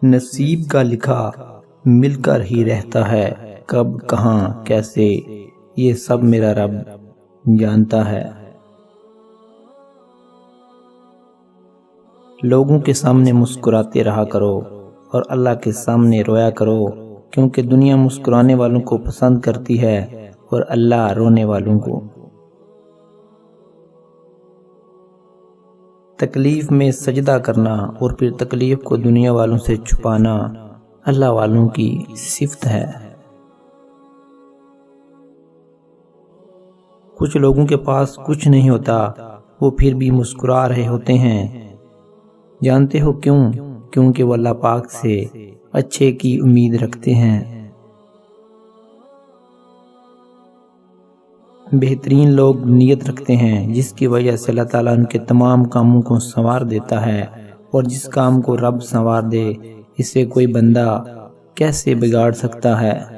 نصیب کا لکھا مل کر ہی رہتا ہے، کب کہاں کیسے یہ سب میرا رب جانتا ہے۔ لوگوں کے سامنے مسکراتے رہا کرو اور اللہ کے سامنے رویا کرو، کیونکہ دنیا مسکرانے والوں کو پسند کرتی ہے اور اللہ رونے والوں کو۔ تکلیف میں سجدہ کرنا اور پھر تکلیف کو دنیا والوں سے چھپانا اللہ والوں کی صفت ہے۔ کچھ لوگوں کے پاس کچھ نہیں ہوتا، وہ پھر بھی مسکرا رہے ہوتے ہیں۔ جانتے ہو کیوں؟ کیونکہ وہ اللہ پاک سے اچھے کی امید رکھتے ہیں۔ بہترین لوگ نیت رکھتے ہیں، جس کی وجہ سے اللہ تعالیٰ ان کے تمام کاموں کو سنوار دیتا ہے، اور جس کام کو رب سنوار دے اسے کوئی بندہ کیسے بگاڑ سکتا ہے۔